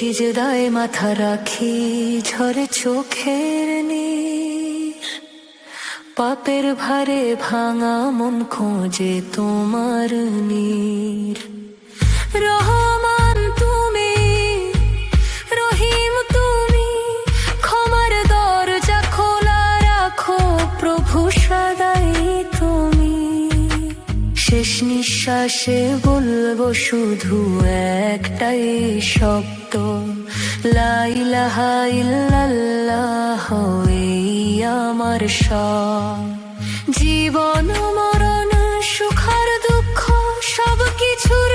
সিজদায় মাথা রাখি, ঝরে চোখের নীর। পাপের ভারে ভাঙা মন খোঁজে তোমার নীর। রহমান তুমি, রহিম তুমি, ক্ষমার দরজা খোলা রাখো প্রভু সদাই তুমি। শেষ নিঃশ্বাসে বলবো শুধু একটাই শব্দ, লা ইলাহা ইল্লাল্লাহ, এই আমার সব। জীবন মরণ সুখ আর দুঃখ সব কিছুর